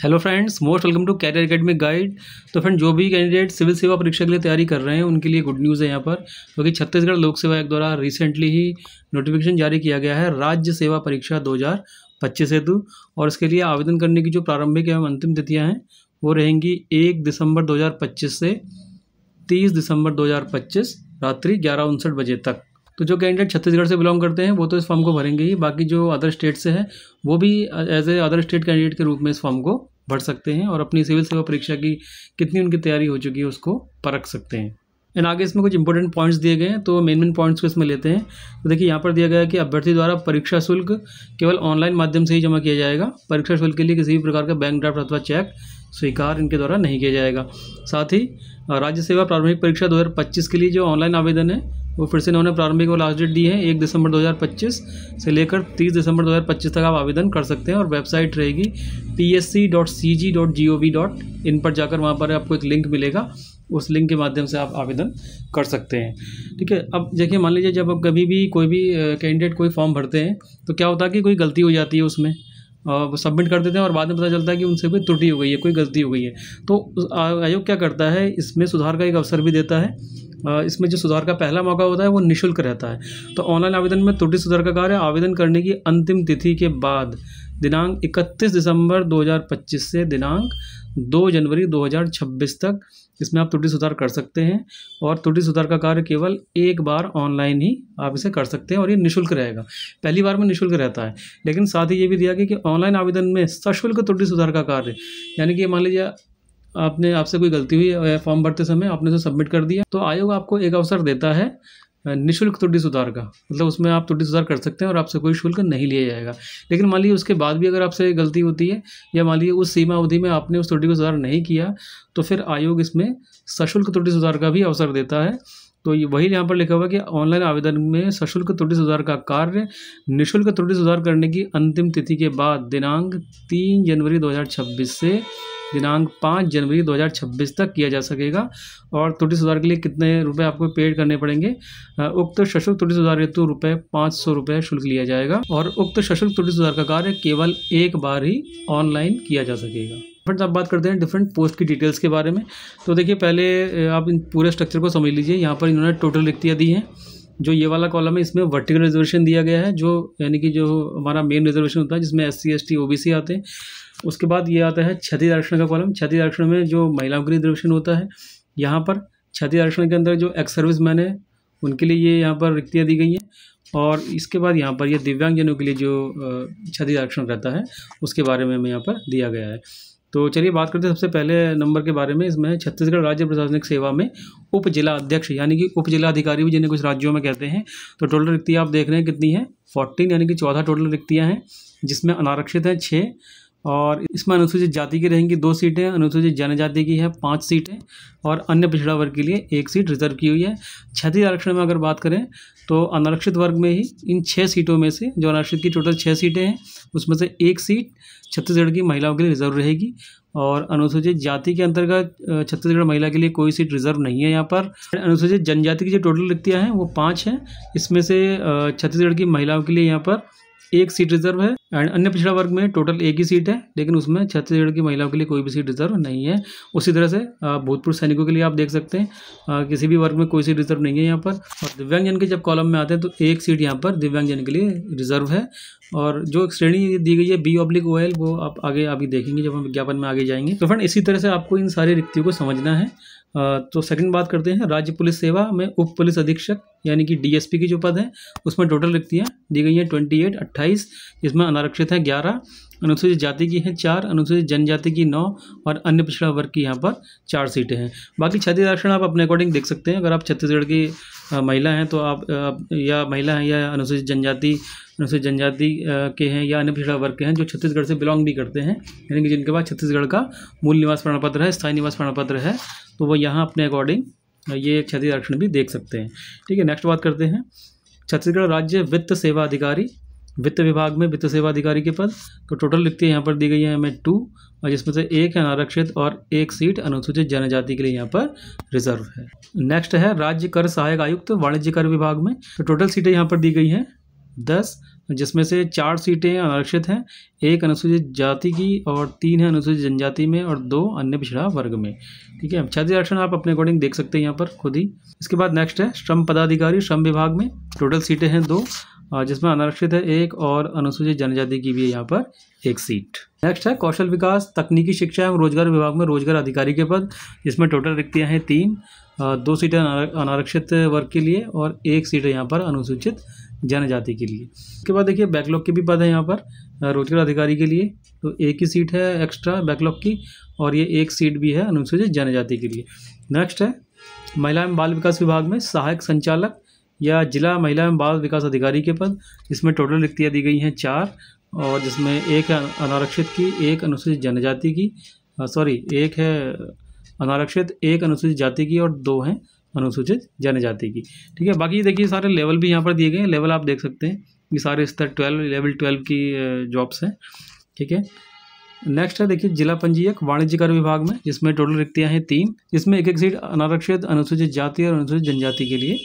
Hello friends, most welcome to career academic guide. तो friend, जो भी कैंडिडेट सिविल सेवा परीक्षा के लिए तैयारी कर रहे हैं उनके लिए गुड न्यूज़ है यहाँ पर, क्योंकि छत्तीसगढ़ लोक सेवा आयोग द्वारा रिसेंटली ही नोटिफिकेशन जारी किया गया है राज्य सेवा परीक्षा 2025 हेतु। और इसके लिए आवेदन करने की जो प्रारंभिक एवं अंतिम तिथियाँ हैं वो रहेंगी 1 दिसंबर 2025 से 30 दिसंबर 2025 रात्रि 11:59 बजे तक। तो जो कैंडिडेट छत्तीसगढ़ से बिलोंग करते हैं वो तो इस फॉर्म को भरेंगे ही, बाकी जो अदर स्टेट से है वो भी as a other state candidate के रूप में इस फॉर्म को भर सकते हैं और अपनी सिविल सेवा परीक्षा की कितनी उनकी तैयारी हो चुकी है उसको परख सकते हैं। एंड आगे इसमें कुछ इंपॉर्टेंट पॉइंट्स दिए गए हैं, तो मेन पॉइंट्स को इसमें लेते हैं। तो देखिए, यहाँ पर दिया गया है कि अभ्यर्थी द्वारा परीक्षा शुल्क केवल ऑनलाइन माध्यम से ही जमा किया जाएगा। परीक्षा शुल्क के लिए किसी भी प्रकार का बैंक ड्राफ्ट अथवा चेक स्वीकार इनके द्वारा नहीं किया जाएगा। साथ ही राज्य सेवा प्रारंभिक परीक्षा 2025 के लिए जो ऑनलाइन आवेदन है वो फिर से इन्होंने प्रारंभिक और लास्ट डेट दी है 1 दिसंबर 2025 से लेकर 30 दिसंबर 2025 तक आप आवेदन कर सकते हैं। और वेबसाइट रहेगी psc.cg.gov.in पर जाकर वहाँ पर आपको एक लिंक मिलेगा, उस लिंक के माध्यम से आप आवेदन कर सकते हैं। ठीक है, अब देखिए, मान लीजिए जब आप कभी भी कोई भी कैंडिडेट कोई फॉर्म भरते हैं तो क्या होता है कि कोई गलती हो जाती है उसमें, वो सबमिट कर देते हैं और बाद में पता चलता है कि उनसे कोई त्रुटि हो गई है, कोई गलती हो गई है। तो आयोग क्या करता है, इसमें सुधार का एक अवसर भी देता है। इसमें जो सुधार का पहला मौका होता है वो निःशुल्क रहता है। तो ऑनलाइन आवेदन में त्रुटि सुधार का कार्य आवेदन करने की अंतिम तिथि के बाद दिनांक 31 दिसंबर 2025 से दिनांक 2 जनवरी 2026 तक इसमें आप त्रुटि सुधार कर सकते हैं। और त्रुटि सुधार का कार्य केवल एक बार ऑनलाइन ही आप इसे कर सकते हैं और ये निःशुल्क रहेगा। पहली बार में निःशुल्क रहता है, लेकिन साथ ही ये भी दिया गया कि ऑनलाइन आवेदन में सशुल्क त्रुटि सुधार का कार्य, यानी कि मान लीजिए आपसे कोई गलती हुई फॉर्म भरते समय, आपने उसे सबमिट कर दिया, तो आयोग आपको एक अवसर देता है निःशुल्क त्रुटि सुधार का, मतलब उसमें आप त्रुटि सुधार कर सकते हैं और आपसे कोई शुल्क नहीं लिया जाएगा। लेकिन मान लीजिए उसके बाद भी अगर आपसे गलती होती है या मान लीजिए उस सीमा अवधि में आपने उस त्रुटि को सुधार नहीं किया, तो फिर आयोग इसमें सशुल्क त्रुटि सुधार का भी अवसर देता है। तो ये वही यहाँ पर लिखा हुआ है कि ऑनलाइन आवेदन में सशुल्क त्रुटि सुधार का कार्य निःशुल्क त्रुटि सुधार करने की अंतिम तिथि के बाद दिनांक 3 जनवरी 2026 से दिनांक 5 जनवरी 2026 तक किया जा सकेगा। और त्रुटि सुधार के लिए कितने रुपए आपको पेड करने पड़ेंगे, उक्त सशुल्क त्रुटि सुधार हेतु 500 रुपये शुल्क लिया जाएगा। और उक्त सशुल्क त्रुटि सुधार का कार्य केवल एक बार ही ऑनलाइन किया जा सकेगा। फ्रेंड्स, अब बात करते हैं डिफरेंट पोस्ट की डिटेल्स के बारे में। तो देखिए, पहले आप इन पूरे स्ट्रक्चर को समझ लीजिए। यहाँ पर इन्होंने टोटल रिक्तियाँ दी हैं। जो ये वाला कॉलम है इसमें वर्टिकल रिजर्वेशन दिया गया है, जो यानी कि जो हमारा मेन रिजर्वेशन होता है जिसमें SC ST OBC आते हैं। उसके बाद ये आता है क्षतिज आरक्षण का कॉलम। क्षतिज आरक्षण में जो महिलाओं के लिए रिजर्वेशन होता है, यहाँ पर क्षतिज आरक्षण के अंदर जो एक्स सर्विस मैन है उनके लिए ये यहाँ पर रिक्तियाँ दी गई हैं। और इसके बाद यहाँ पर ये दिव्यांगजनों के लिए जो क्षतिज आरक्षण रहता है उसके बारे में हमें यहाँ पर दिया गया है। तो चलिए बात करते हैं सबसे पहले नंबर के बारे में। इसमें छत्तीसगढ़ राज्य प्रशासनिक सेवा में उप जिला अध्यक्ष यानी कि उप जिला अधिकारी भी जिन्हें कुछ राज्यों में कहते हैं। तो टोटल रिक्तियाँ आप देख रहे हैं कितनी हैं, 14 यानी कि 14 टोटल रिक्तियाँ हैं, जिसमें अनारक्षित हैं 6। और इसमें अनुसूचित जाति की रहेंगी 2 सीटें, अनुसूचित जनजाति की है 5 सीटें और अन्य पिछड़ा वर्ग के लिए 1 सीट रिजर्व की हुई है। क्षतिज आरक्षण में अगर बात करें तो अनारक्षित वर्ग में ही इन 6 सीटों में से, जो अनारक्षित की टोटल 6 सीटें हैं, उसमें से 1 सीट छत्तीसगढ़ की महिलाओं के लिए रिजर्व रहेगी। और अनुसूचित जाति के अंतर्गत छत्तीसगढ़ महिला के लिए कोई सीट रिजर्व नहीं है यहाँ पर। अनुसूचित जनजाति की जो टोटल रिक्तियाँ हैं वो 5 हैं, इसमें से छत्तीसगढ़ की महिलाओं के लिए यहाँ पर 1 सीट रिजर्व है। एंड अन्य पिछड़ा वर्ग में टोटल 1 ही सीट है, लेकिन उसमें छत्तीसगढ़ की महिलाओं के लिए कोई भी सीट रिजर्व नहीं है। उसी तरह से भूतपूर्व सैनिकों के लिए आप देख सकते हैं किसी भी वर्ग में कोई सीट रिजर्व नहीं है यहाँ पर। और दिव्यांगजन के जब कॉलम में आते हैं तो 1 सीट यहाँ पर दिव्यांगजन के लिए रिजर्व है। और जो श्रेणी दी गई है B/OL, वो आप आगे अभी देखेंगे जब हम विज्ञापन में आगे जाएंगे। तो फ्रेंड, इसी तरह से आपको इन सारी रिक्तियों को समझना है। तो सेकंड बात करते हैं राज्य पुलिस सेवा में उप पुलिस अधीक्षक यानी कि DSP की जो पद है उसमें टोटल रिक्तियाँ दी गई हैं 28, जिसमें अनारक्षित है 11, अनुसूचित जाति की हैं 4, अनुसूचित जनजाति की 9 और अन्य पिछड़ा वर्ग की यहाँ पर 4 सीटें हैं। बाकी क्षतिज आरक्षण आप अपने अकॉर्डिंग देख सकते हैं। अगर आप छत्तीसगढ़ की महिला हैं तो आप या महिला हैं या अनुसूचित जनजाति के हैं या अन्य पिछड़ा वर्ग के हैं जो छत्तीसगढ़ से बिलोंग भी करते हैं, यानी कि जिनके पास छत्तीसगढ़ का मूल निवास प्रमाण पत्र है, स्थायी निवास प्रमाण पत्र है, तो वो यहाँ अपने अकॉर्डिंग ये क्षतिज आरक्षण भी देख सकते हैं। ठीक है, नेक्स्ट बात करते हैं छत्तीसगढ़ राज्य वित्त सेवा अधिकारी, वित्त विभाग में वित्त सेवा अधिकारी के पद। तो टोटल रिक्तियाँ यहाँ पर दी गई हैं हमें 2, और जिसमें से 1 है अनारक्षित और 1 सीट अनुसूचित जनजाति के लिए यहाँ पर रिजर्व है। नेक्स्ट है राज्य कर सहायक आयुक्त वाणिज्य कर विभाग में। तो टोटल सीटें यहाँ पर दी गई हैं 10, जिसमें से 4 सीटें आरक्षित हैं, 1 अनुसूचित जाति की और 3 है अनुसूचित जनजाति में और 2 अन्य पिछड़ा वर्ग में। ठीक है, क्षैतिज आरक्षण आप अपने अकॉर्डिंग देख सकते हैं यहाँ पर खुद ही। इसके बाद नेक्स्ट है श्रम पदाधिकारी श्रम विभाग में, टोटल सीटें हैं 2, जिसमें अनारक्षित है 1 और अनुसूचित जनजाति की भी है यहाँ पर 1 सीट। नेक्स्ट है कौशल विकास तकनीकी शिक्षा एवं रोजगार विभाग में रोजगार अधिकारी के पद, जिसमें टोटल रिक्तियाँ हैं 3, 2 सीटें अनारक्षित वर्ग के लिए और 1 सीट है यहाँ पर अनुसूचित जनजाति के लिए। उसके बाद देखिए बैकलॉग के भी पद है यहाँ पर रोजगार अधिकारी के लिए, तो 1 ही सीट है एक्स्ट्रा बैकलॉग की और ये 1 सीट भी है अनुसूचित जनजाति के लिए। नेक्स्ट है महिला एवं बाल विकास विभाग में सहायक संचालक या जिला महिला एवं बाल विकास अधिकारी के पद, जिसमें टोटल रिक्तियाँ दी गई हैं 4 और जिसमें 1 है अनारक्षित की, 1 अनुसूचित जनजाति की, 1 है अनारक्षित, 1 अनुसूचित जाति की और 2 हैं अनुसूचित जनजाति की। ठीक है, बाकी देखिए सारे लेवल भी यहाँ पर दिए गए हैं, लेवल आप देख सकते हैं ये सारे स्तर 12 लेवल 12 की जॉब्स हैं। ठीक है, नेक्स्ट है देखिए जिला पंजीयक वाणिज्य कर विभाग में, जिसमें टोटल रिक्तियाँ हैं 3, जिसमें 1 सीट अनारक्षित अनुसूचित जाति और अनुसूचित जनजाति के लिए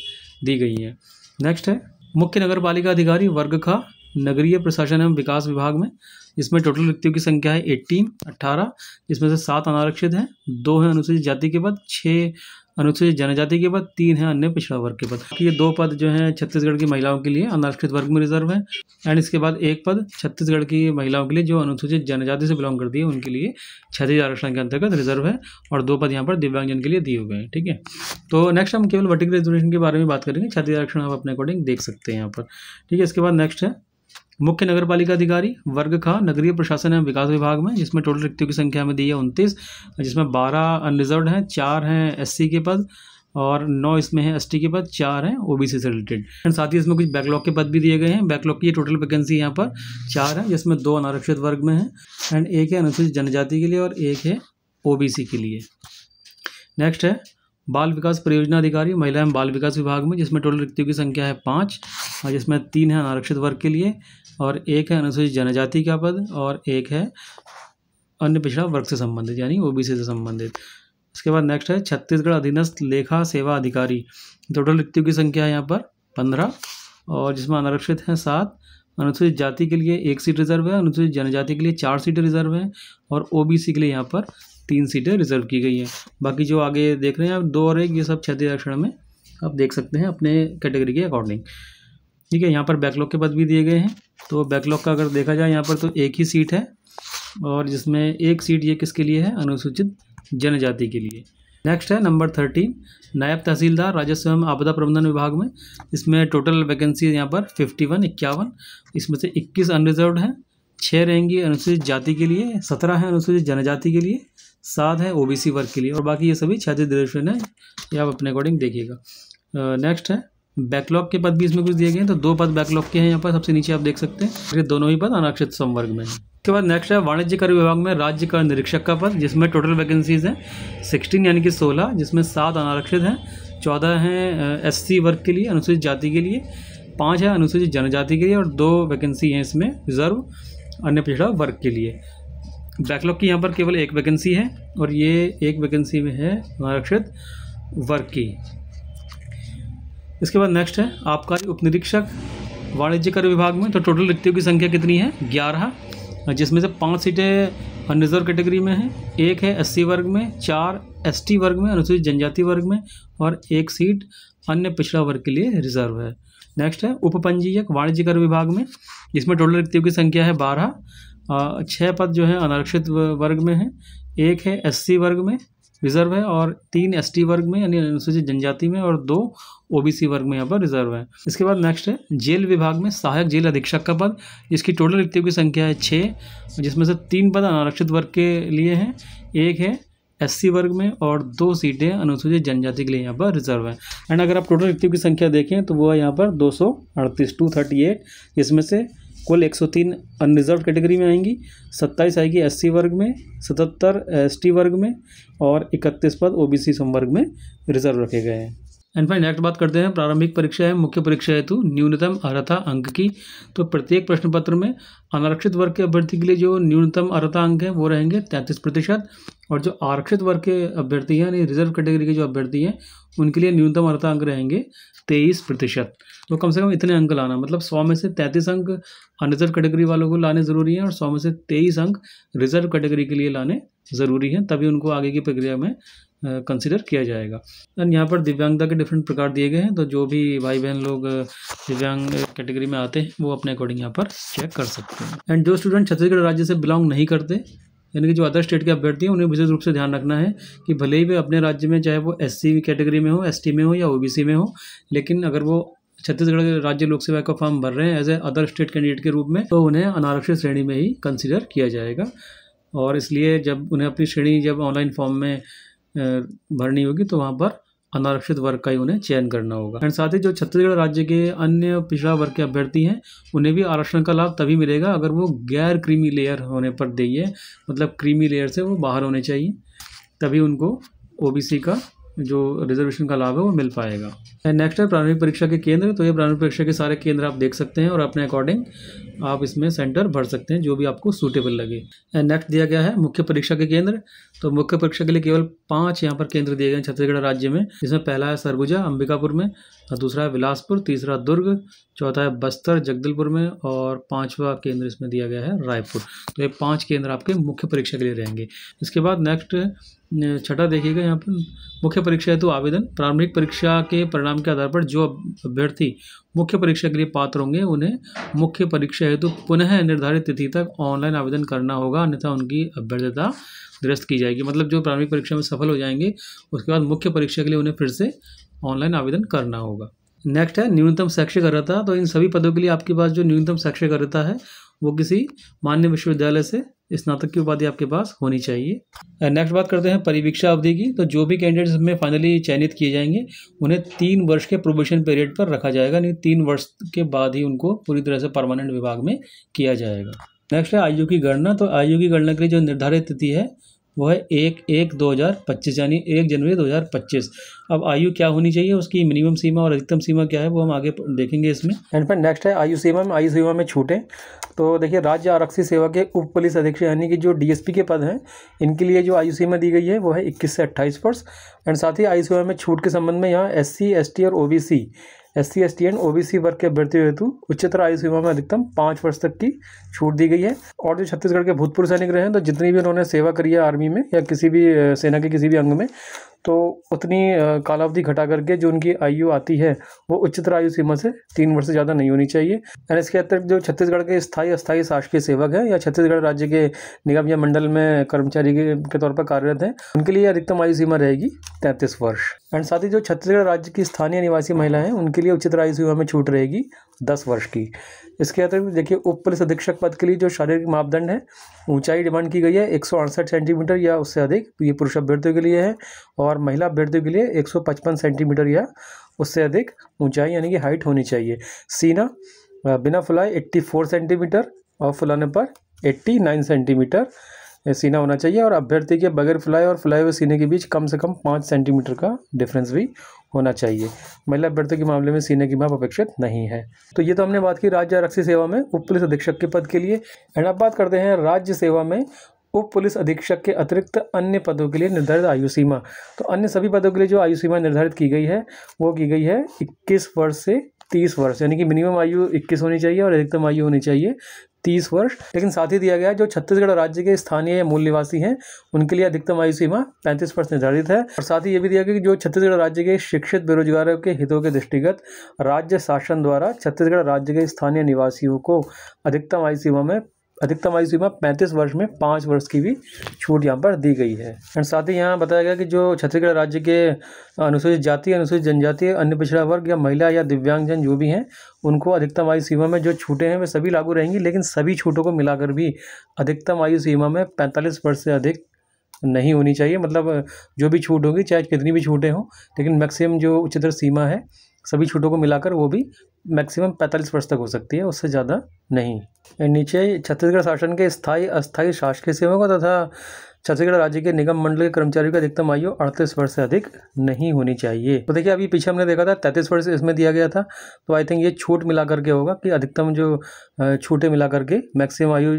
दी गई है। नेक्स्ट है मुख्य नगर पालिका अधिकारी वर्ग खा नगरीय प्रशासन एवं विकास विभाग में, जिसमें टोटल रिक्तियों की संख्या है 18, जिसमें से 7 अनारक्षित हैं, 2 हैं अनुसूचित जाति के पद, 6 अनुसूचित जनजाति के पद, 3 हैं अन्य पिछड़ा वर्ग के पद। ये 2 पद जो हैं छत्तीसगढ़ की महिलाओं के लिए अनारक्षित वर्ग में रिजर्व है एंड इसके बाद 1 पद छत्तीसगढ़ की महिलाओं के लिए जो अनुसूचित जनजाति से बिलोंग करती है उनके लिए क्षैतिज आरक्षण के अंतर्गत रिजर्व है और 2 पद यहाँ पर दिव्यांगजन के लिए दिए हुए हैं। ठीक है, तो नेक्स्ट हम केवल वर्टिकल रिजर्वेशन के बारे में बात करेंगे, क्षैतिज आरक्षण आप अपने अकॉर्डिंग देख सकते हैं यहाँ पर। ठीक है, इसके बाद नेक्स्ट है मुख्य नगर पालिका अधिकारी वर्ग खा नगरीय प्रशासन एवं विकास विभाग में, जिसमें टोटल रिक्तियों की संख्या में दी है 29, जिसमें 12 अनरिजर्व्ड हैं, 4 हैं एससी के पद और 9 इसमें है एसटी के पद, 4 हैं ओबीसी से रिलेटेड एंड साथ ही इसमें कुछ बैकलॉग के पद भी दिए गए हैं। बैकलॉग की टोटल वैकेंसी यहाँ पर 4 है, जिसमें 2 अनारक्षित वर्ग में है एंड 1 है अनुसूचित जनजाति के लिए और 1 है ओबीसी के लिए। नेक्स्ट है बाल विकास परियोजना अधिकारी महिला एवं बाल विकास विभाग में, जिसमें टोटल रिक्तियों की संख्या है 5, जिसमें 3 है अनारक्षित वर्ग के लिए और 1 है अनुसूचित जनजाति का पद और 1 है अन्य पिछड़ा वर्ग से संबंधित यानी ओबीसी से संबंधित। इसके बाद नेक्स्ट है छत्तीसगढ़ अधीनस्थ लेखा सेवा अधिकारी, टोटल रिक्तियों की संख्या है यहाँ पर 15 और जिसमें अनारक्षित हैं 7, अनुसूचित जाति के लिए 1 सीट रिजर्व है, अनुसूचित जनजाति के लिए 4 सीटें रिजर्व हैं और ओबीसी के लिए यहाँ पर 3 सीटें रिजर्व की गई हैं। बाकी जो आगे देख रहे हैं आप 2 और 1 ये सब क्षैतिज आरक्षण में आप देख सकते हैं अपने कैटेगरी के अकॉर्डिंग। ठीक है, यहाँ पर बैकलॉग के पद भी दिए गए हैं, तो बैकलॉग का अगर देखा जाए यहाँ पर तो 1 ही सीट है और जिसमें 1 सीट ये किसके लिए है अनुसूचित जनजाति के लिए। नेक्स्ट है नंबर 13 नायब तहसीलदार राजस्व एवं आपदा प्रबंधन विभाग में, इसमें टोटल वैकेंसी यहाँ पर 51, इसमें से 21 अनरिजर्व्ड हैं, 6 रहेंगी अनुसूचित जाति के लिए, 17 है अनुसूचित जनजाति के लिए, 7 है ओबीसी वर्ग के लिए और बाकी ये सभी क्षैतिज रिजर्वेशन है, ये आप अपने अकॉर्डिंग देखिएगा। नेक्स्ट है बैकलॉग के पद भी इसमें कुछ दिए गए हैं, तो 2 पद बैकलॉग के हैं यहाँ पर सबसे नीचे आप देख सकते हैं, ये दोनों ही पद अनारक्षित संवर्ग में हैं। उसके बाद नेक्स्ट है वाणिज्य कर विभाग में राज्य कर निरीक्षक का पद, जिसमें टोटल वैकेंसीज हैं 16 यानी कि 16, जिसमें 7 अनारक्षित हैं, 14 हैं एससी वर्ग के लिए अनुसूचित जाति के लिए, 5 है अनुसूचित जनजाति के लिए और 2 वैकेंसी हैं इसमें रिजर्व अन्य पिछड़ा वर्ग के लिए। बैकलॉग की यहाँ पर केवल 1 वैकेंसी है और ये 1 वैकेंसी में है अनारक्षित वर्ग की। इसके बाद नेक्स्ट है आबकारी उप निरीक्षक वाणिज्य कर विभाग में, तो टोटल रिक्तियों की संख्या कितनी है 11, जिसमें से 5 सीटें अनरिजर्व कैटेगरी में हैं, 1 है एससी वर्ग में, 4 एसटी वर्ग में अनुसूचित जनजाति वर्ग में और 1 सीट अन्य पिछड़ा वर्ग के लिए रिजर्व है। नेक्स्ट है उपपंजीयक वाणिज्य कर विभाग में, जिसमें टोटल रिक्तियों की संख्या है 12, 6 पद जो है अनारक्षित वर्ग में है, 1 है एससी वर्ग में रिजर्व है और 3 एसटी वर्ग में यानी अनुसूचित जनजाति में और 2 ओबीसी वर्ग में यहाँ पर रिजर्व है। इसके बाद नेक्स्ट है जेल विभाग में सहायक जेल अधीक्षक का पद, जिसकी टोटल रिक्तियों की संख्या है 6, जिसमें से 3 पद अनारक्षित वर्ग के लिए हैं, 1 है एससी वर्ग में और 2 सीटें अनुसूचित जनजाति के लिए यहाँ पर रिजर्व है। एंड अगर आप टोटल रिक्तियों की संख्या देखें तो वो यहाँ पर 238, जिसमें से कुल 103 अनरिजर्व कैटेगरी में आएंगी, 27 आएगी एससी वर्ग में, 77 एसटी वर्ग में और 31 पद ओबीसी संवर्ग में रिजर्व रखे गए हैं। एंड फाइन नेक्स्ट बात करते हैं प्रारंभिक परीक्षा है मुख्य परीक्षा हेतु न्यूनतम अर्हता अंक की। तो प्रत्येक प्रश्न पत्र में अनारक्षित वर्ग के अभ्यर्थी के लिए जो न्यूनतम अर्हता अंक है वो रहेंगे 33% और जो आरक्षित वर्ग के अभ्यर्थी हैं यानी रिजर्व कैटेगरी के जो अभ्यर्थी हैं उनके लिए न्यूनतम अर्हता अंक रहेंगे 23%। तो कम से कम इतने अंक लाना, मतलब 100 में से 33 अंक अनरिजर्व कैटेगरी वालों को लाने ज़रूरी हैं और 100 में से 23 अंक रिजर्व कैटेगरी के लिए लाने ज़रूरी हैं, तभी उनको आगे की प्रक्रिया में कंसिडर किया जाएगा। एंड यहाँ पर दिव्यांगता के डिफरेंट प्रकार दिए गए हैं, तो जो भी भाई बहन लोग दिव्यांग कैटेगरी में आते हैं वो अपने अकॉर्डिंग यहाँ पर चेक कर सकते हैं। एंड जो स्टूडेंट छत्तीसगढ़ राज्य से बिलोंग नहीं करते, यानी कि जो अदर स्टेट के अभ्यर्थी हैं, उन्हें विशेष रूप से ध्यान रखना है कि भले ही वे अपने राज्य में चाहे वो SC कैटेगरी में हो, ST में हो या OBC में हो, लेकिन अगर वो छत्तीसगढ़ राज्य लोक सेवा का फॉर्म भर रहे हैं as a other state candidate के रूप में, तो उन्हें अनारक्षित श्रेणी में ही कंसिडर किया जाएगा। और इसलिए जब उन्हें अपनी श्रेणी जब ऑनलाइन फॉर्म में भरनी होगी तो वहाँ पर अनारक्षित वर्ग का ही उन्हें चयन करना होगा। एंड साथ ही जो छत्तीसगढ़ राज्य के अन्य पिछड़ा वर्ग के अभ्यर्थी हैं उन्हें भी आरक्षण का लाभ तभी मिलेगा अगर वो गैर क्रीमी लेयर होने पर देइए, मतलब क्रीमी लेयर से वो बाहर होने चाहिए, तभी उनको OBC का जो रिजर्वेशन का लाभ है वो मिल पाएगा। एंड नेक्स्ट है प्रारंभिक परीक्षा के केंद्र। तो ये प्रारंभिक परीक्षा के सारे केंद्र आप देख सकते हैं और अपने अकॉर्डिंग आप इसमें सेंटर भर सकते हैं जो भी आपको सूटेबल लगे। एंड नेक्स्ट दिया गया है मुख्य परीक्षा के केंद्र। तो मुख्य परीक्षा के लिए केवल 5 यहाँ पर केंद्र दिए गए हैं छत्तीसगढ़ राज्य में, जिसमें पहला है सरगुजा अंबिकापुर में, दूसरा है बिलासपुर, तीसरा दुर्ग, चौथा है बस्तर जगदलपुर में और 5वां केंद्र इसमें दिया गया है रायपुर। तो ये 5 केंद्र आपके मुख्य परीक्षा के लिए रहेंगे। इसके बाद नेक्स्ट छठा देखिएगा यहाँ पर मुख्य परीक्षा हेतु आवेदन। प्रारंभिक परीक्षा के परिणाम के आधार पर जो अभ्यर्थी मुख्य परीक्षा के लिए पात्र होंगे उन्हें मुख्य परीक्षा हेतु पुनः निर्धारित तिथि तक ऑनलाइन आवेदन करना होगा, अन्यथा उनकी अभ्यर्थता निरस्त की जाएगी। मतलब जो प्रारंभिक परीक्षा में सफल हो जाएंगे उसके बाद मुख्य परीक्षा के लिए उन्हें फिर से ऑनलाइन आवेदन करना होगा। नेक्स्ट है न्यूनतम शैक्षिक अर्हता। तो इन सभी पदों के लिए आपके पास जो न्यूनतम शैक्षिक अर्हता है वो किसी मान्य विश्वविद्यालय से स्नातक की उपाधि आपके पास होनी चाहिए। नेक्स्ट बात करते हैं परिवीक्षा अवधि की। तो जो भी कैंडिडेट्स में फाइनली चयनित किए जाएंगे उन्हें 3 वर्ष के प्रोबेशन पीरियड पर रखा जाएगा, नहीं 3 वर्ष के बाद ही उनको पूरी तरह से परमानेंट विभाग में किया जाएगा। नेक्स्ट है आयु की गणना। तो आयु की गणना के लिए जो निर्धारित तिथि है वो है 1/1/2025 यानी 1 जनवरी 2025। अब आयु क्या होनी चाहिए, उसकी मिनिमम सीमा और अधिकतम सीमा क्या है वो हम आगे देखेंगे इसमें। एंड फिर नेक्स्ट है आयु सीमा में छूटें। तो देखिए राज्य आरक्षी सेवा के उप पुलिस अधीक्षक यानी कि जो DSP के पद हैं इनके लिए जो आयु सीमा दी गई है वो है 21 से 28 वर्ष। एंड साथ ही आयु सीमा में छूट के संबंध में यहाँ SC ST और OBC SC ST and OBC वर्ग के अभ्यर्थियों हेतु उच्चतर आयु सीमा में अधिकतम 5 वर्ष तक की छूट दी गई है। और जो छत्तीसगढ़ के भूतपूर्व सैनिक रहे हैं तो जितनी भी उन्होंने सेवा करी है आर्मी में या किसी भी सेना के किसी भी अंग में, तो उतनी कालावधि घटा करके जो उनकी आयु आती है वो उच्चतर आयु सीमा से 3 वर्ष से ज़्यादा नहीं होनी चाहिए। एंड इसके अतिरिक्त जो छत्तीसगढ़ के स्थायी अस्थायी शासकीय सेवक हैं या छत्तीसगढ़ राज्य के निगम या मंडल में कर्मचारी के तौर पर कार्यरत हैं उनके लिए अधिकतम आयु सीमा रहेगी 33 वर्ष। एंड साथ ही जो छत्तीसगढ़ राज्य की स्थानीय निवासी महिला हैं उनके लिए उच्चतर आयु सीमा में छूट रहेगी 10 वर्ष की। इसके अतिरिक्त देखिए उप पुलिस अधीक्षक पद के लिए जो शारीरिक मापदंड है ऊंचाई डिमांड की गई है 168 सेंटीमीटर या उससे अधिक, ये पुरुष अभ्यर्थियों के लिए है, और महिला अभ्यर्थियों के लिए 155 सेंटीमीटर या उससे अधिक ऊंचाई यानी कि हाइट होनी चाहिए। सीना बिना फुलाए 84 सेंटीमीटर और फुलाने पर 89 सेंटीमीटर सीना होना चाहिए, और अभ्यर्थी के बगैर फुलाए और फुलाए हुए सीने के बीच कम से कम 5 सेंटीमीटर का डिफरेंस भी होना चाहिए। महिला अभ्यर्थियों के मामले में सीने की माप अपेक्षित नहीं है। तो ये तो हमने बात की राज्य आरक्षी सेवा में उप पुलिस अधीक्षक के पद के लिए। एंड अब बात करते हैं राज्य सेवा में उप पुलिस अधीक्षक के अतिरिक्त अन्य पदों के लिए निर्धारित आयु सीमा। तो अन्य सभी पदों के लिए जो आयु सीमा निर्धारित की गई है वो की गई है 21 वर्ष से 30 वर्ष, यानी कि मिनिमम आयु 21 होनी चाहिए और अधिकतम आयु होनी चाहिए 30 वर्ष। लेकिन साथ ही दिया गया है जो छत्तीसगढ़ राज्य के स्थानीय मूल निवासी हैं उनके लिए अधिकतम आयु सीमा 35 वर्ष निर्धारित है। और साथ ही ये भी दिया गया कि जो छत्तीसगढ़ राज्य के शिक्षित बेरोजगारों के हितों के दृष्टिगत राज्य शासन द्वारा छत्तीसगढ़ राज्य के स्थानीय निवासियों को अधिकतम आयु सीमा 35 वर्ष में 5 वर्ष की भी छूट यहाँ पर दी गई है। और साथ ही यहाँ बताया गया कि जो छत्तीसगढ़ राज्य के अनुसूचित जाति, अनुसूचित जनजाति, अन्य पिछड़ा वर्ग या महिला या दिव्यांगजन जो भी हैं उनको अधिकतम आयु सीमा में जो छूटें हैं वे सभी लागू रहेंगी, लेकिन सभी छूटों को मिलाकर भी अधिकतम आयु सीमा में 45 वर्ष से अधिक नहीं होनी चाहिए। मतलब जो भी छूट होगी चाहे कितनी भी छूटें हों, लेकिन मैक्सिमम जो उच्चतर सीमा है सभी छूटों को मिलाकर वो भी मैक्सिमम 45 वर्ष तक हो सकती है, उससे ज़्यादा नहीं। नीचे छत्तीसगढ़ शासन के स्थायी अस्थायी शासकीय सेवकों तथा छत्तीसगढ़ राज्य के निगम मंडल के कर्मचारियों की अधिकतम आयु 38 वर्ष से अधिक नहीं होनी चाहिए। तो देखिए अभी पीछे हमने देखा था 33 वर्ष इसमें दिया गया था, तो आई थिंक ये छूट मिला करके होगा कि अधिकतम जो छूटें मिला करके मैक्सिमम आयु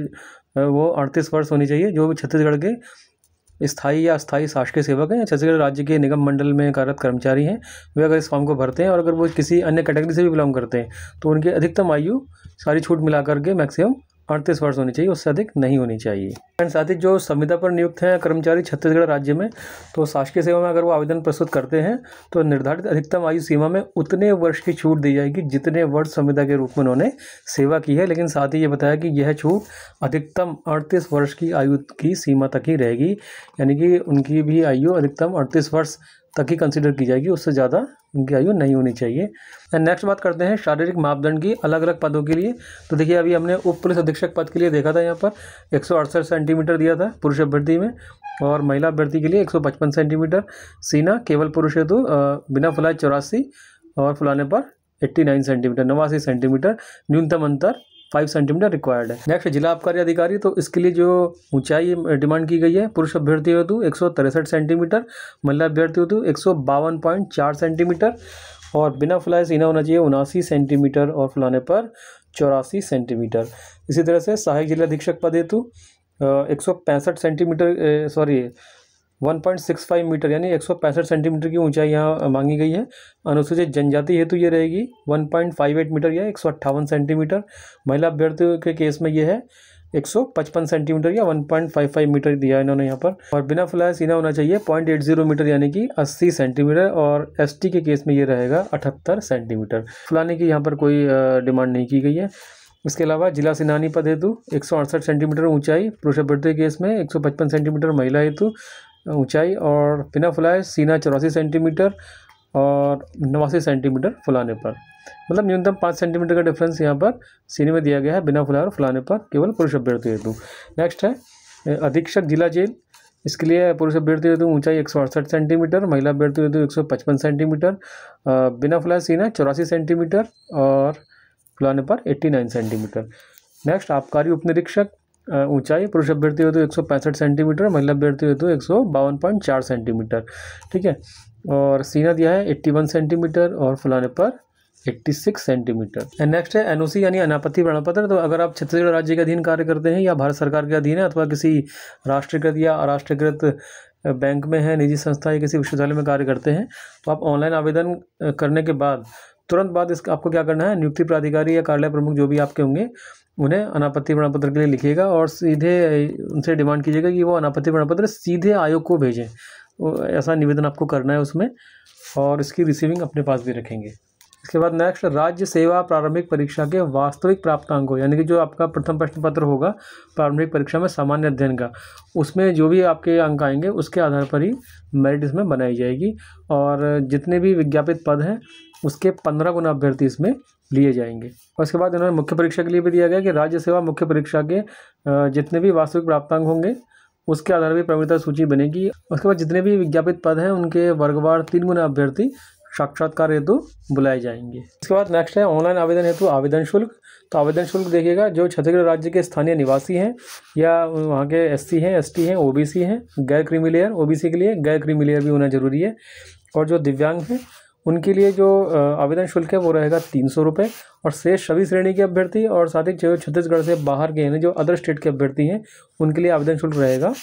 वो 38 वर्ष होनी चाहिए जो छत्तीसगढ़ के स्थायी या अस्थायी शासकीय सेवक हैं या छत्तीसगढ़ राज्य के निगम मंडल में कार्यरत कर्मचारी हैं, वे अगर इस फॉर्म को भरते हैं और अगर वो किसी अन्य कैटेगरी से भी बिलोंग करते हैं तो उनकी अधिकतम आयु सारी छूट मिला करके मैक्सिमम 38 वर्ष होनी चाहिए, उससे अधिक नहीं होनी चाहिए। एंड साथ ही जो संविदा पर नियुक्त हैं कर्मचारी छत्तीसगढ़ राज्य में, तो शासकीय सेवा में अगर वो आवेदन प्रस्तुत करते हैं तो निर्धारित अधिकतम आयु सीमा में उतने वर्ष की छूट दी जाएगी जितने वर्ष संविदा के रूप में उन्होंने सेवा की है। लेकिन साथ ही ये बताया कि यह छूट अधिकतम 38 वर्ष की आयु की सीमा तक ही रहेगी, यानी कि उनकी भी आयु अधिकतम 38 वर्ष तक ही कंसिडर की जाएगी, उससे ज़्यादा उनकी आयु नहीं होनी चाहिए। एंड नेक्स्ट बात करते हैं शारीरिक मापदंड की अलग अलग पदों के लिए। तो देखिए अभी हमने उप पुलिस अधीक्षक पद के लिए देखा था, यहाँ पर 168 सेंटीमीटर दिया था पुरुष अभ्यर्थी में, और महिला अभ्यर्थी के लिए 155 सेंटीमीटर। सीना केवल पुरुष हेतु बिना फुलाए 84 और फुलाने पर 89 सेंटीमीटर, 89 सेंटीमीटर, न्यूनतम अंतर 5 सेंटीमीटर रिक्वायर्ड है। नेक्स्ट जिला आबकारी अधिकारी, तो इसके लिए जो ऊंचाई डिमांड की गई है पुरुष अभ्यर्थी हेतु 163 सेंटीमीटर, महिला अभ्यर्थी हेतु 152.4 सेंटीमीटर, और बिना फुलाए सीना होना चाहिए 79 सेंटीमीटर और फुलाने पर 84 सेंटीमीटर। इसी तरह से सहायक जिला अधीक्षक पद हेतु 165 सेंटीमीटर 1.65 मीटर यानी 165 सेंटीमीटर की ऊंचाई यहाँ मांगी गई है। अनुसूचित जनजाति हेतु ये रहेगी 1.58 मीटर या 158 सेंटीमीटर। महिला अभ्यर्थियों के केस में ये है 155 सेंटीमीटर या 1.55 मीटर दिया है इन्होंने यहाँ पर। और बिना फुलाए सीना होना चाहिए 0.80 मीटर यानी कि 80 सेंटीमीटर, और एसटी के केस में ये रहेगा 78 सेंटीमीटर। फुलाने की यहाँ पर कोई डिमांड नहीं की गई है। इसके अलावा जिला सेनानी पद हेतु 168 सेंटीमीटर ऊंचाई पुरुष अभ्यर्थी के केस में, 155 सेंटीमीटर महिला हेतु ऊंचाई, और बिना फुलाए सीना 84 सेंटीमीटर और 89 सेंटीमीटर फुलाने पर, मतलब न्यूनतम 5 सेंटीमीटर का डिफरेंस यहाँ पर सीने में दिया गया है बिना फुलाए और फुलाने पर केवल पुरुष अभ्यर्थी हेतु। नेक्स्ट है अधीक्षक जिला जेल, इसके लिए पुरुष अभ्यर्थी हेतु ऊंचाई 168 सेंटीमीटर, महिला अभ्यर्थी हेतु 155 सेंटीमीटर, बिना फुलाए सीना 84 सेंटीमीटर और फुलाने पर 89 सेंटीमीटर। नेक्स्ट आबकारी उपनिरीक्षक, ऊंचाई पुरुष अभ्यर्थी हेतु 165 सेंटीमीटर, महिला अभ्यर्थी हेतु 152.4 सेंटीमीटर, ठीक है, और सीना दिया है 81 सेंटीमीटर और फुलाने पर 86 सेंटीमीटर। एंड नेक्स्ट है एनओसी यानी अनापत्ति प्रमाण पत्र। तो अगर आप छत्तीसगढ़ राज्य के अधीन कार्य करते हैं या भारत सरकार के अधीन है अथवा किसी राष्ट्रीयकृत या अराष्ट्रीयकृत बैंक में है, निजी संस्था या किसी विश्वविद्यालय में कार्य करते हैं, तो आप ऑनलाइन आवेदन करने के बाद तुरंत बाद इसका आपको क्या करना है, नियुक्ति प्राधिकारी या कार्यालय प्रमुख जो भी आपके होंगे उन्हें अनापत्ति प्रमाण पत्र के लिए लिखिएगा और सीधे उनसे डिमांड कीजिएगा कि वो अनापत्ति प्रमाण पत्र सीधे आयोग को भेजें। ऐसा निवेदन आपको करना है उसमें, और इसकी रिसीविंग अपने पास भी रखेंगे। इसके बाद नेक्स्ट राज्य सेवा प्रारंभिक परीक्षा के वास्तविक प्राप्तांक, यानी कि जो आपका प्रथम प्रश्न पत्र होगा प्रारंभिक परीक्षा में सामान्य अध्ययन का, उसमें जो भी आपके अंक आएंगे उसके आधार पर ही मेरिट इसमें बनाई जाएगी, और जितने भी विज्ञापित पद हैं उसके 15 गुना अभ्यर्थी इसमें लिए जाएंगे। और इसके बाद इन्होंने मुख्य परीक्षा के लिए भी दिया गया कि राज्य सेवा मुख्य परीक्षा के जितने भी वास्तविक प्राप्तांक होंगे उसके आधार पर प्रवेशिका सूची बनेगी। उसके बाद जितने भी विज्ञापित पद हैं उनके वर्गवार 3 गुना अभ्यर्थी साक्षात्कार हेतु बुलाए जाएंगे। इसके बाद नेक्स्ट है ऑनलाइन आवेदन हेतु आवेदन शुल्क। तो आवेदन शुल्क देखिएगा जो छत्तीसगढ़ राज्य के स्थानीय निवासी हैं या वहाँ के एससी हैं, एसटी हैं, ओबीसी हैं, गैर क्रीमी लेयर, ओबीसी के लिए गैर क्रीमी लेयर भी होना जरूरी है, और जो दिव्यांग हैं उनके लिए जो आवेदन शुल्क है वो रहेगा 300 रुपये, और शेष सभी श्रेणी के अभ्यर्थी और साथ ही जो छत्तीसगढ़ से बाहर के हैं जो अदर स्टेट के अभ्यर्थी हैं उनके लिए आवेदन शुल्क रहेगा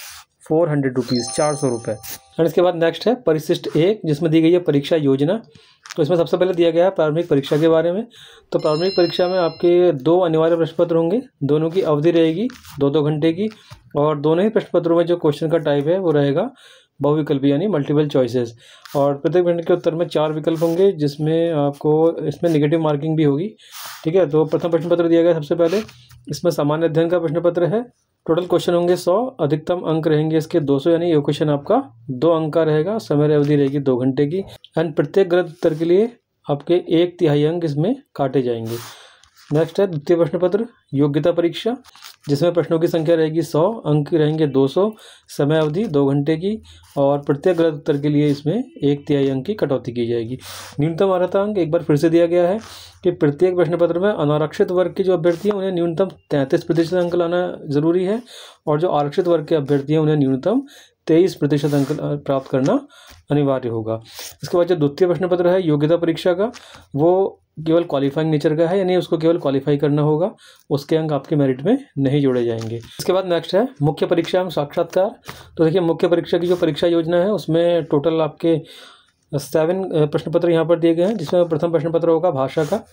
400 रुपीज़, 400 रुपये। और इसके बाद नेक्स्ट है परिशिष्ट 1 जिसमें दी गई है परीक्षा योजना। तो इसमें सबसे पहले दिया गया है प्रारंभिक परीक्षा के बारे में। तो प्रारंभिक परीक्षा में आपके 2 अनिवार्य प्रश्न पत्र होंगे, दोनों की अवधि रहेगी 2-2 घंटे की, और दोनों ही प्रश्न पत्रों में जो क्वेश्चन का टाइप है वो रहेगा बहुविकल्पी यानी मल्टीपल चॉइसेस, और प्रत्येक प्रश्न के उत्तर में 4 विकल्प होंगे जिसमें आपको इसमें नेगेटिव मार्किंग भी होगी, ठीक है। तो प्रथम प्रश्न पत्र दिया गया सबसे पहले, इसमें सामान्य अध्ययन का प्रश्न पत्र है। टोटल क्वेश्चन होंगे 100, अधिकतम अंक रहेंगे इसके 200, यानी ये क्वेश्चन आपका 2 अंक का रहेगा, समय अवधि रहेगी 2 घंटे की, एंड प्रत्येक गलत उत्तर के लिए आपके 1/3 अंक इसमें काटे जाएंगे। नेक्स्ट है द्वितीय प्रश्न पत्र योग्यता परीक्षा, जिसमें प्रश्नों की संख्या रहेगी 100, अंक रहेंगे 200, समय अवधि 2 घंटे की, और प्रत्येक गलत उत्तर के लिए इसमें 1/3 अंक की कटौती की जाएगी। न्यूनतम अर्हता अंक एक बार फिर से दिया गया है कि प्रत्येक प्रश्न पत्र में अनारक्षित वर्ग के जो अभ्यर्थी हैं उन्हें न्यूनतम 33% अंक लाना जरूरी है, और जो आरक्षित वर्ग के अभ्यर्थी हैं उन्हें न्यूनतम 23% अंक प्राप्त करना अनिवार्य होगा। इसके बाद जो द्वितीय प्रश्न पत्र है योग्यता परीक्षा का, वो केवल क्वालिफाइंग नेचर का है, यानी उसको केवल क्वालिफाई करना होगा, उसके अंक आपके मेरिट में नहीं जोड़े जाएंगे। इसके बाद नेक्स्ट है मुख्य परीक्षा एवं साक्षात्कार। तो देखिए मुख्य परीक्षा की जो परीक्षा योजना है उसमें टोटल आपके 7 प्रश्न पत्र यहाँ पर दिए गए हैं, जिसमें प्रथम प्रश्न पत्र होगा भाषा का,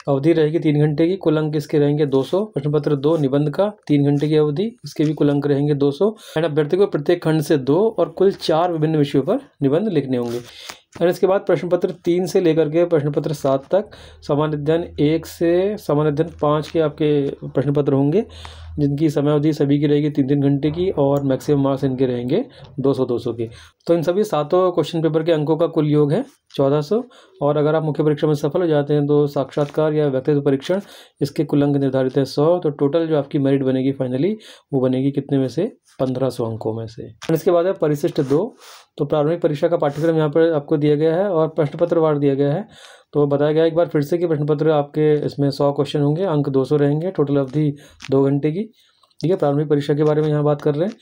अवधि रहेगी 3 घंटे की, कुल अंक इसके रहेंगे 200। प्रश्न पत्र 2 निबंध का, 3 घंटे की अवधि, इसके भी कुल अंक रहेंगे 200। एंड अभ्यर्थी को प्रत्येक खंड से 2 और कुल 4 विभिन्न विषयों पर निबंध लिखने होंगे। एंड इसके बाद प्रश्न पत्र 3 से लेकर के प्रश्न पत्र 7 तक सामान्य अध्ययन 1 से सामान्य अध्ययन 5 के आपके प्रश्न पत्र होंगे, जिनकी समयावधि सभी की रहेगी 3-3 घंटे की, और मैक्सिमम मार्क्स इनके रहेंगे 200-200 के। तो इन सभी 7 क्वेश्चन पेपर के अंकों का कुल योग है 1400। और अगर आप मुख्य परीक्षा में सफल हो जाते हैं तो साक्षात्कार या व्यक्तित्व परीक्षण, इसके कुल अंक निर्धारित है 100। तो टोटल जो आपकी मेरिट बनेगी फाइनली, वो बनेगी कितने में से, 1500 अंकों में से। और इसके बाद है परिशिष्ट 2। तो प्रारंभिक परीक्षा का पाठ्यक्रम यहाँ पर आपको दिया गया है और प्रश्न पत्र वार दिया गया है। तो बताया गया एक बार फिर से कि प्रश्न पत्र आपके इसमें 100 क्वेश्चन होंगे, अंक 200 रहेंगे, टोटल अवधि 2 घंटे की। ठीक है, प्रारंभिक परीक्षा के बारे में यहाँ बात कर रहे हैं।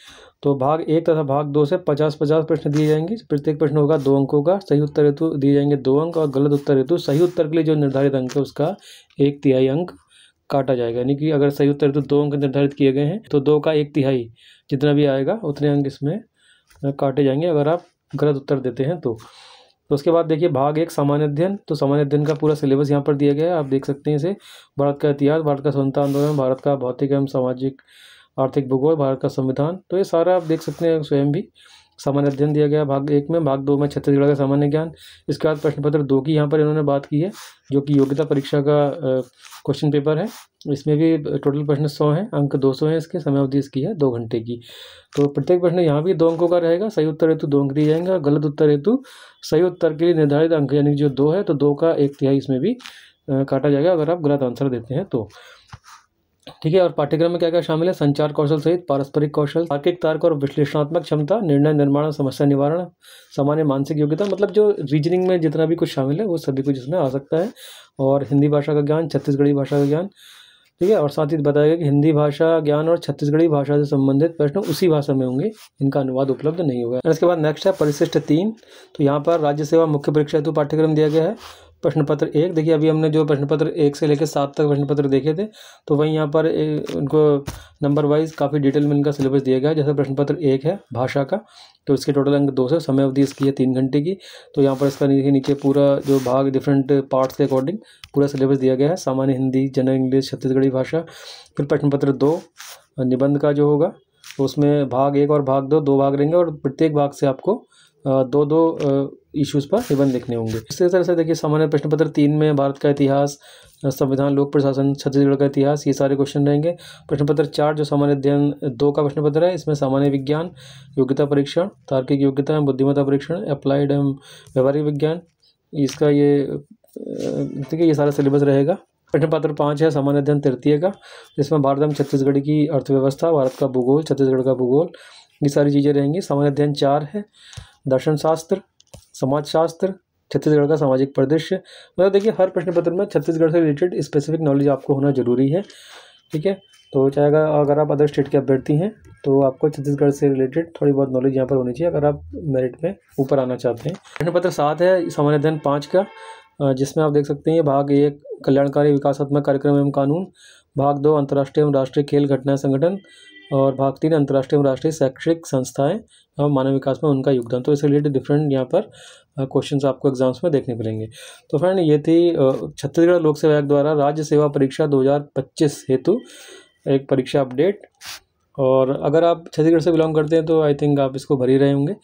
तो भाग 1 तथा भाग 2 से 50-50 प्रश्न दिए जाएंगे। प्रत्येक प्रश्न होगा 2 अंकों का। सही उत्तर हेतु दिए जाएंगे 2 अंक, और गलत उत्तर हेतु सही उत्तर के लिए जो निर्धारित अंक है उसका 1/3 अंक काटा जाएगा। यानी कि अगर सही उत्तर हेतु 2 अंक निर्धारित किए गए हैं तो 2 का 1/3 जितना भी आएगा उतने अंक इसमें काटे जाएंगे अगर आप गलत उत्तर देते हैं तो। उसके बाद देखिए भाग 1 सामान्य अध्ययन। तो सामान्य अध्ययन का पूरा सिलेबस यहाँ पर दिया गया है, आप देख सकते हैं इसे। भारत का इतिहास, भारत का स्वतंत्रता आंदोलन, भारत का भौतिक एवं सामाजिक आर्थिक भूगोल, भारत का संविधान, तो ये सारा आप देख सकते हैं स्वयं भी। सामान्य अध्ययन दिया गया भाग 1 में। भाग 2 में छत्तीसगढ़ का सामान्य ज्ञान। इसके बाद प्रश्न पत्र 2 की यहाँ पर इन्होंने बात की है, जो कि योग्यता परीक्षा का क्वेश्चन पेपर है। इसमें भी टोटल प्रश्न 100 हैं, अंक 200 हैं इसके, समय अवधि इसकी है 2 घंटे की। तो प्रत्येक प्रश्न यहाँ भी 2 अंकों का रहेगा। सही उत्तर हेतु 2 अंक दिए जाएंगे, और गलत उत्तर हेतु सही उत्तर के लिए निर्धारित अंक यानी जो 2 है तो 2 का 1/3 इसमें भी काटा जाएगा अगर आप गलत आंसर देते हैं तो। ठीक है, और पाठ्यक्रम में क्या क्या शामिल है, संचार कौशल सहित पारस्परिक कौशल, तार्किक तर्क और विश्लेषणात्मक क्षमता, निर्णय निर्माण और समस्या निवारण, सामान्य मानसिक योग्यता, मतलब जो रीजनिंग में जितना भी कुछ शामिल है वो सभी कुछ इसमें आ सकता है। और हिंदी भाषा का ज्ञान, छत्तीसगढ़ी भाषा का ज्ञान। ठीक है, और साथ ही बताया गया कि हिंदी भाषा ज्ञान और छत्तीसगढ़ी भाषा से संबंधित प्रश्न उसी भाषा में होंगे, इनका अनुवाद उपलब्ध नहीं होगा। इसके बाद नेक्स्ट है परिशिष्ट 3। तो यहाँ पर राज्य सेवा मुख्य परीक्षा हेतु पाठ्यक्रम दिया गया है। प्रश्न पत्र 1 देखिए, अभी हमने जो प्रश्न पत्र 1 से लेकर 7 तक प्रश्न पत्र देखे थे, तो वहीं यहाँ पर उनको नंबर वाइज काफ़ी डिटेल में इनका सिलेबस दिया गया है। जैसे प्रश्न पत्र 1 है भाषा का, तो इसके टोटल अंक 200, समय अवधि इसकी है 3 घंटे की। तो यहाँ पर इसका नीचे पूरा जो भाग डिफरेंट पार्ट्स के अकॉर्डिंग पूरा सिलेबस दिया गया है। सामान्य हिंदी, जनरल इंग्लिश, छत्तीसगढ़ी भाषा। फिर प्रश्न पत्र 2 निबंध का जो होगा, तो उसमें भाग 1 और भाग 2 भाग रहेंगे, और प्रत्येक भाग से आपको 2 इश्यूज पर निबंध लिखने होंगे। इसी तरह से देखिए सामान्य प्रश्न पत्र 3 में भारत का इतिहास, संविधान, लोक प्रशासन, छत्तीसगढ़ का इतिहास, ये सारे क्वेश्चन रहेंगे। प्रश्न पत्र 4 जो सामान्य अध्ययन 2 का प्रश्न पत्र है, इसमें सामान्य विज्ञान, योग्यता परीक्षण, तार्किक योग्यता एवं बुद्धिमत्ता परीक्षण, अप्लाइड एवं व्यवहारिक विज्ञान, इसका ये ठीक है, ये सारा सिलेबस रहेगा। प्रश्न पत्र 5 है सामान्य अध्ययन तृतीय का, जिसमें भारत एवं छत्तीसगढ़ की अर्थव्यवस्था, भारत का भूगोल, छत्तीसगढ़ का भूगोल, ये सारी चीज़ें रहेंगी। सामान्य अध्ययन 4 है दर्शन शास्त्र, समाजशास्त्र, छत्तीसगढ़ का सामाजिक परिदृश्य। मतलब देखिए हर प्रश्न पत्र में छत्तीसगढ़ से रिलेटेड स्पेसिफिक नॉलेज आपको होना जरूरी है। ठीक है, तो चाहे अगर आप अदर स्टेट के अभ्यर्थी हैं तो आपको छत्तीसगढ़ से रिलेटेड थोड़ी बहुत नॉलेज यहाँ पर होनी चाहिए अगर आप मेरिट में ऊपर आना चाहते हैं। प्रश्न पत्र 7 है सामान्य अध्ययन 5 का, जिसमें आप देख सकते हैं भाग 1 कल्याणकारी विकासात्मक कार्यक्रम एवं कानून, भाग 2 अंतर्राष्ट्रीय एवं राष्ट्रीय खेल घटनाएं संगठन, और भाग 3 अंतर्राष्ट्रीय एवं राष्ट्रीय शैक्षिक संस्थाएं और मानव विकास में उनका योगदान। तो इससे रिलेटेड डिफरेंट यहाँ पर क्वेश्चंस आपको एग्जाम्स में देखने मिलेंगे। तो फ्रेंड ये थी छत्तीसगढ़ लोक सेवा आयोग द्वारा राज्य सेवा परीक्षा 2025 हेतु एक परीक्षा अपडेट। और अगर आप छत्तीसगढ़ से बिलोंग करते हैं तो आई थिंक आप इसको भर ही रहे होंगे,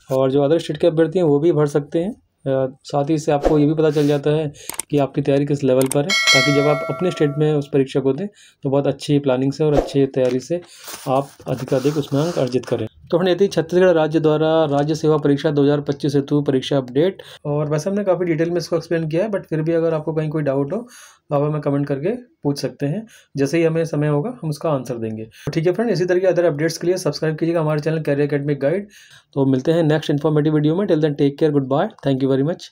और जो अदर स्टेट के अभ्यर्थी हैं वो भी भर सकते हैं। साथ ही इससे आपको ये भी पता चल जाता है कि आपकी तैयारी किस लेवल पर है, ताकि जब आप अपने स्टेट में उस परीक्षा को दें तो बहुत अच्छी प्लानिंग से और अच्छी तैयारी से आप अधिकाधिक उसमें अंक अर्जित करें। तो हमने यदि छत्तीसगढ़ राज्य द्वारा राज्य सेवा परीक्षा 2025 हेतु परीक्षा अपडेट, और वैसे हमने काफ़ी डिटेल में इसको एक्सप्लेन किया है, बट फिर भी अगर आपको कहीं कोई डाउट हो तो आप हमें कमेंट करके पूछ सकते हैं। जैसे ही हमें समय होगा हम उसका आंसर देंगे। तो ठीक है फ्रेंड, इसी तरह के अदर अपडेट्स के लिए सब्सक्राइब कीजिएगा हमारे चैनल कैरियर एकेडमिक गाइड। तो मिलते हैं नेक्स्ट इन्फॉर्मेटिव वीडियो में। Till then take care, good bye, thank you very much.